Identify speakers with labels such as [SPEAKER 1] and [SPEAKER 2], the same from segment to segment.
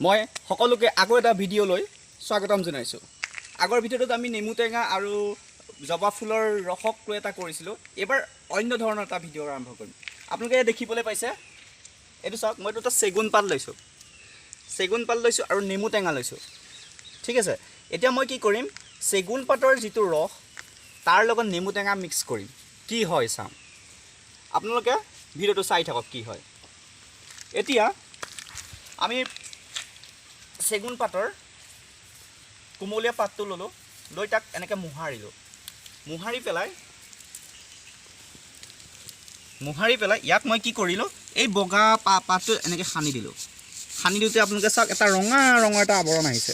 [SPEAKER 1] মই সকলোকে আগৰ এটা ভিডিঅ' লৈ স্বাগতম জনাইছোঁ। আগৰ ভিডিঅ'টোত আমি নেমু টেঙা আৰু জবা ফুলৰ ৰসক লৈ এটা কৰিছিলোঁ। এইবাৰ অন্য ধৰণৰ এটা ভিডিঅ' আৰম্ভ কৰিম। আপোনালোকে দেখিবলৈ পাইছে, এইটো চাওক, মই এটা চেগুন পাত লৈছোঁ আৰু নেমু টেঙা লৈছোঁ। ঠিক আছে, এতিয়া মই কি কৰিম, চেগুন পাতৰ যিটো ৰস তাৰ লগত নেমু টেঙা মিক্স কৰিম, কি হয় চাম। আপোনালোকে ভিডিঅ'টো চাই থাকক কি হয়। এতিয়া আমি চেগুন পাতৰ কোমলীয়া পাতটো ল'লোঁ, লৈ তাক এনেকৈ মোহাৰি পেলাই ইয়াক মই কি কৰিলোঁ, এই বগা পাতটো এনেকৈ সানি দিলোঁ। সানি দিওঁতে আপোনালোকে চাওক, এটা ৰঙা এটা আৱৰণ আহিছে।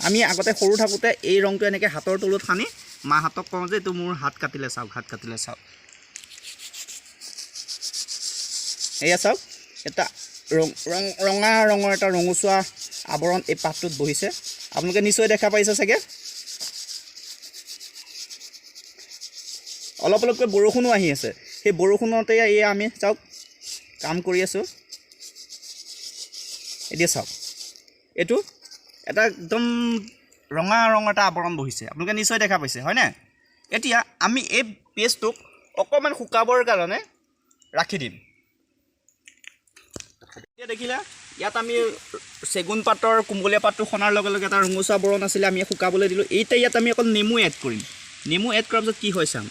[SPEAKER 1] আমি আগতে সৰু থাকোঁতে এই ৰংটো এনেকৈ হাতৰ তলত সানি মাহঁতক কওঁ যে এইটো মোৰ হাত কাটিলে চাওক। এয়া চাওক, এটা ৰঙা এটা ৰঙচুৱা আৱৰণ এই পাতটোত বহিছে। আপোনালোকে নিশ্চয় দেখা পাইছে চাগে। অলপকৈ বৰষুণো আহি আছে, সেই বৰষুণতে এই আমি চাওক কাম কৰি আছোঁ। এতিয়া চাওক, এইটো এটা একদম ৰঙা এটা আৱৰণ বহিছে, আপোনালোকে নিশ্চয় দেখা পাইছে হয়নে। এতিয়া আমি এই পেষ্টটোক অকণমান শুকাবৰ কাৰণে ৰাখি দিম। এতিয়া দেখিলে, ইয়াত আমি চেগুন পাতৰ কোমলীয়া পাতটো সনাৰ লগে লগে এটা ৰঙচুৱা বৰণ আছিলে, আমি শুকাবলৈ দিলোঁ। এতিয়া ইয়াত আমি অকল নেমু এড কৰিম। নেমু এড কৰাৰ পিছত কি হয় চাম।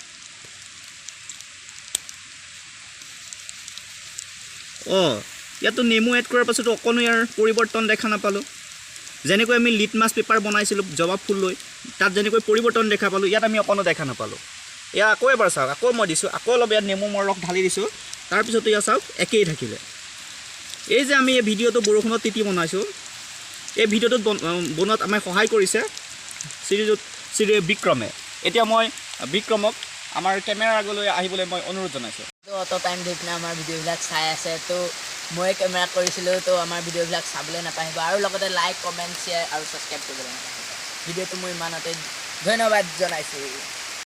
[SPEAKER 1] ইয়াততো নেমু এড কৰাৰ পাছতো অকণো ইয়াৰ পৰিৱৰ্তন দেখা নাপালোঁ। যেনেকৈ আমি লিটমাছ পেপাৰ বনাইছিলোঁ জবা ফুল লৈ, তাত যেনেকৈ পৰিৱৰ্তন দেখা পালোঁ, ইয়াত আমি অকণো দেখা নাপালোঁ। এয়া আকৌ এবাৰ চাওক, আকৌ মই দিছোঁ, আকৌ অলপ ইয়াত নেমু ৰস ঢালি দিছোঁ, তাৰপিছতো ইয়াত চাওক একেই থাকিলে। এই যে আমি এই ভিডিঅ'টো বৰষুণত তিতি বনাইছোঁ, এই ভিডিঅ'টোত বনোৱাত আমাক সহায় কৰিছে শ্ৰী বিক্ৰমে। এতিয়া মই বিক্ৰমক আমাৰ কেমেৰাৰ আগলৈ আহিবলৈ মই অনুৰোধ জনাইছোঁ।
[SPEAKER 2] তো অত টাইম ধৰি পিনে আমাৰ ভিডিঅ'বিলাক চাই আছে, তো মই কেমেৰা কৰিছিলোঁ, তো আমাৰ ভিডিঅ'বিলাক চাবলৈ নাপাহিব, আৰু লগতে লাইক, কমেণ্ট, শ্বেয়াৰ আৰু ছাবস্ক্ৰাইব কৰিবলৈ নাপাহিব। ভিডিঅ'টো মই ইমানতে ধন্যবাদ জনাইছোঁ।